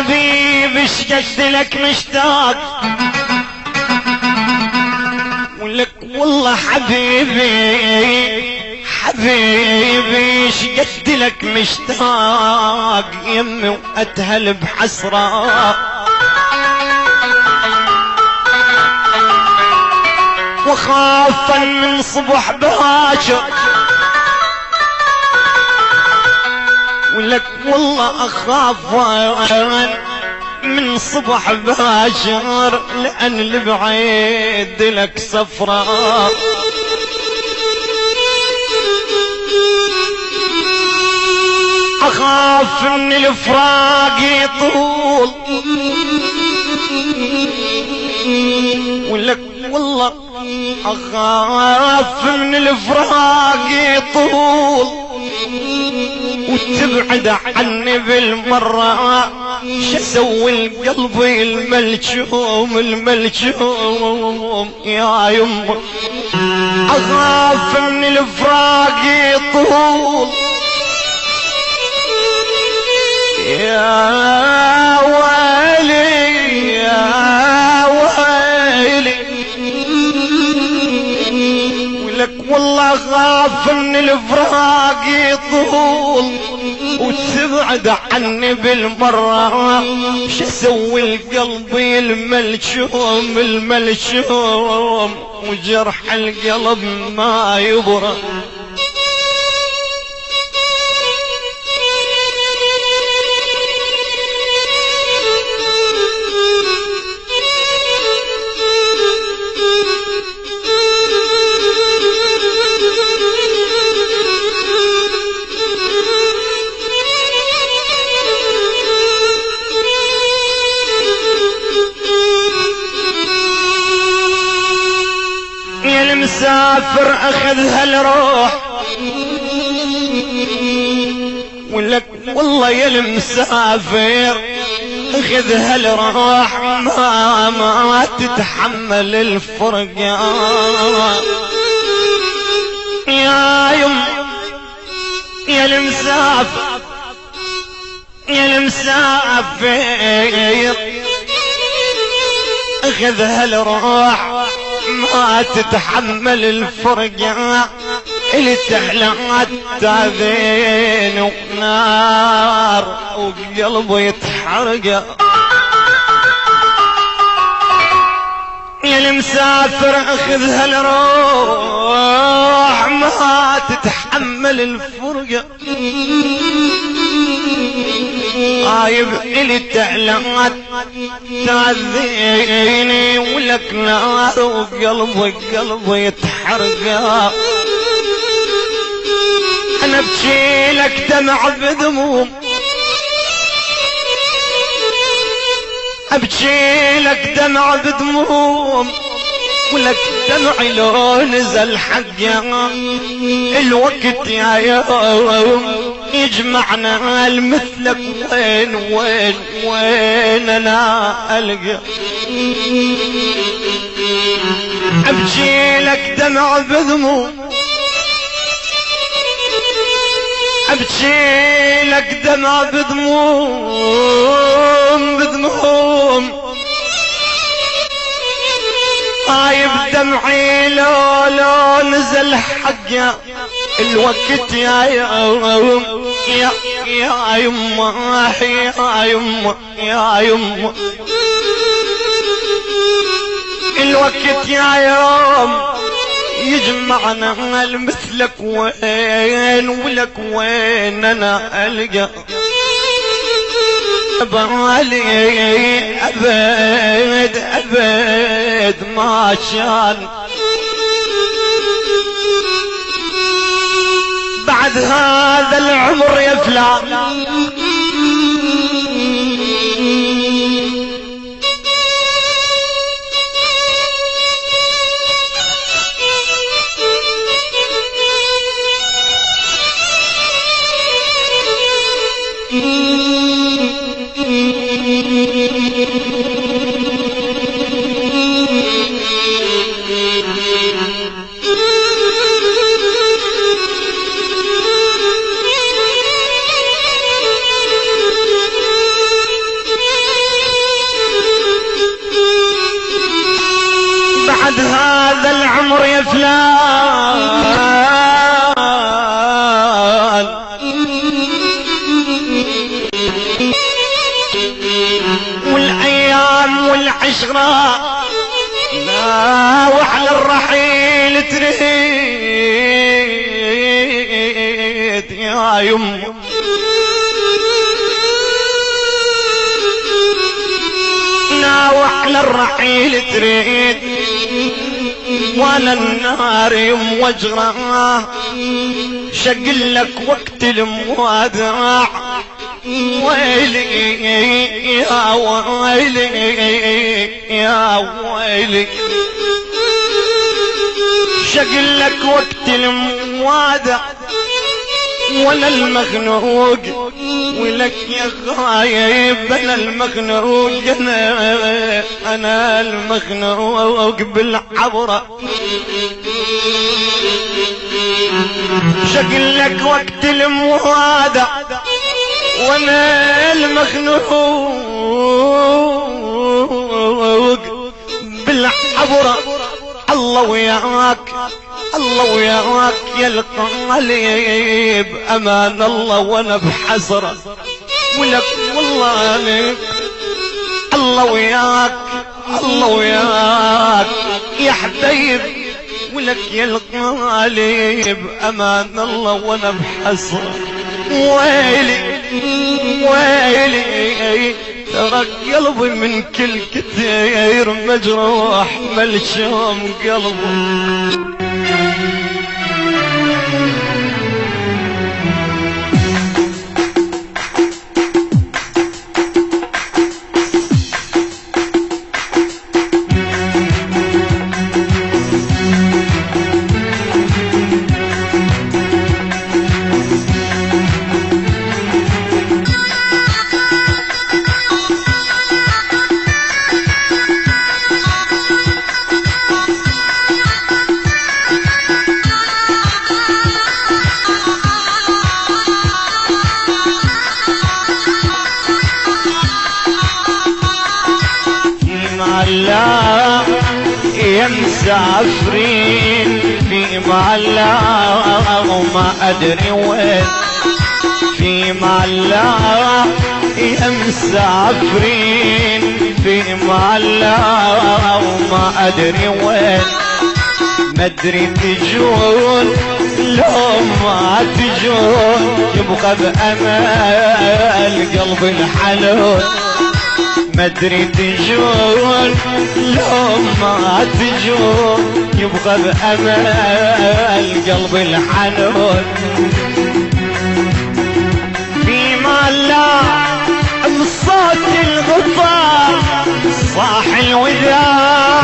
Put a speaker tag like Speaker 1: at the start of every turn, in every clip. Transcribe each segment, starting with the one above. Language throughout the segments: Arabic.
Speaker 1: حبيبي شقد لك مشتاق ولك والله حبيبي شقد لك مشتاق يمي واتهل بحسرة وخافا من صبح باكر ولك والله اخاف من صبح باكر لان البعيد لك سفرة اخاف من الفراق يطول ولك والله اخاف من الفراق يطول وتبعد عني بالمرة شسوي القلب الملجوم يا يمه اخاف من الفراق يطول يا ويلي يا ويلي ولك والله خاف ان الفراق يطول وتبعد عني بالمرة شسوي القلب الملجوم وجرح القلب ما يبرى مسافر اخذها الروح ولك والله يا المسافر اخذها الروح ما تتحمل الفرقة يا يم يا المسافر اخذها الروح ما تتحمل الفرقة اللي تحلى تعذين ونار وقلبه يتحرق يا المسافر اخذها الروح ما تتحمل الفرقة عايب اللي تحلى تعذيني ولك نار وقلبه يتحرق انا ابكي لك دمع بدموم ابكي لك دمع بدموم ولك دمعي لو نزل حقا الوقت يا يوم يجمعنا المثلك وين انا القى ابكي لك دمع بدموم ابكي لك دمع بدموم طايب دمعي لو نزل حقا الوقت يا يوم يا يما يا يما الوقت يا يوم يجمعنا المثلك وين ولك وين انا القى بالي ابد ما شان بعد هذا العمر يا فلان عشرة ناوح للرحيل تريد يا يم ناوح للرحيل تريد وانا النار يم وجرة شقل لك وقت الموادع ويلي يا ويلي يا ويلي شقل لك وقت الموادع وانا المخنوق ولك يا غايب انا المخنوق انا المخنوق بالعبرة شقل لك وقت الموادع وانا المخنوق بالعبرة الله وياك الله وياك يا القليب امان الله وانا بحسرة ولك والله عليك الله وياك الله وياك يا حبيب ولك يا القليب امان الله وانا بحسرة ويلي ويلي ترك قلبي من كل كثير مجروح ملشوم قلبي معلا يا مسافرين في معلا وما ادري وين في معلا يا مسافرين في معلا وما ادري وين ما ادري تجون لو ما تجون يبقى بأمل قلبي الحنون ما ادري تجون لو ما تجون يبقى بأمل قلبي الحنون فيما لا بصوت الغفار صاح الوداع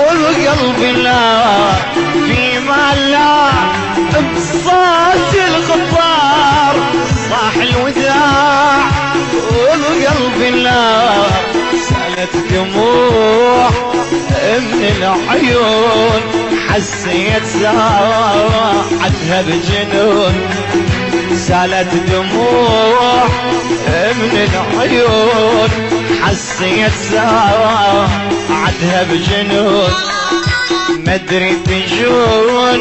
Speaker 1: والقلب لا فيما لا بصوت الغفار صاح الوداع والقلب لا سالت دموع من العيون حسيت ساعتها بجنون سالت دموع من العيون حسيت ساعتها بجنون ما ادري تجون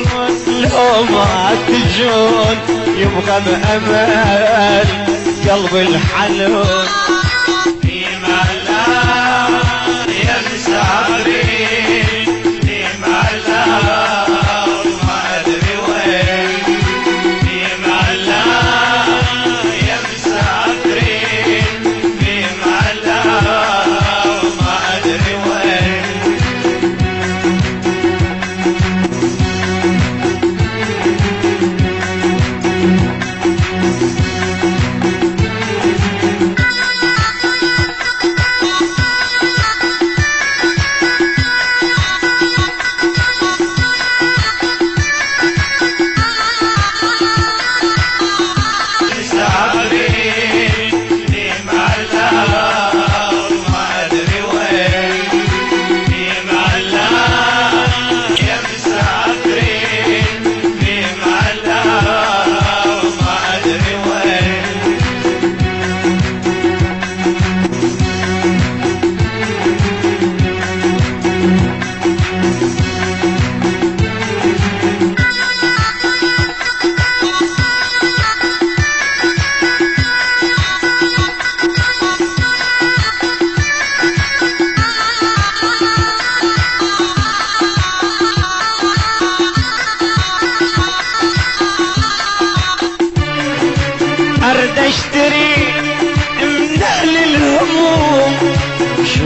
Speaker 1: لو ما تجون يبقى بأمل قلبي الحنون فيما لا يا مسافرين فيما لا ما ادري وين فيما لا يا مسافرين فيما لا ما ادري وين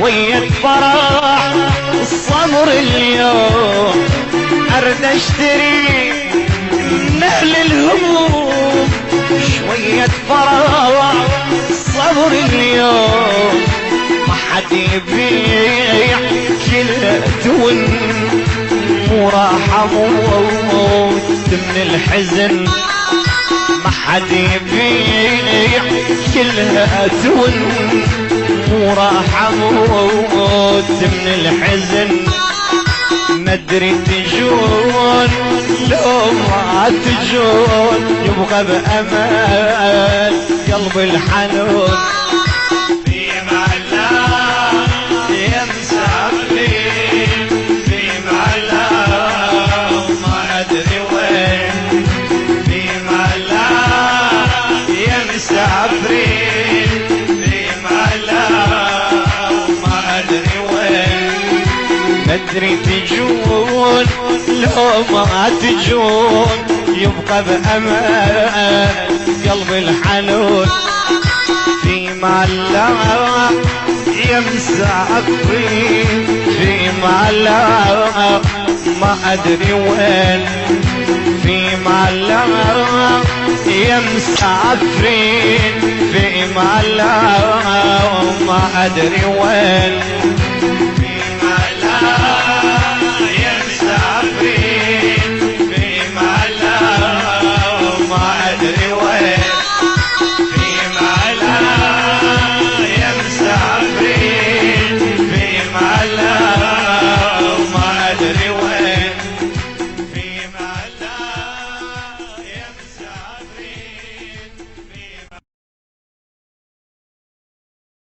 Speaker 1: شوية فرح الصبر اليوم ارد اشتري من اهل الهموم شوية فرح الصبر اليوم ما حد يبيع كله تون مو راح اموت من الحزن ما حد يبيع كلها تون مو راح اموت من الحزن ما ادري تجون لو ما تجون يبغى بأمان قلب الحنون في معلا يا مسافرين في معلا ما ادري وين في معلا يا مسافرين في معلا ما ادري وين ادري تجون لو ما تجون يبقى بأمان قلب الحنون في معلا يا مسافرين في معلا ما ادري وين في معلا يا مسافرين في معلا ما ادري وين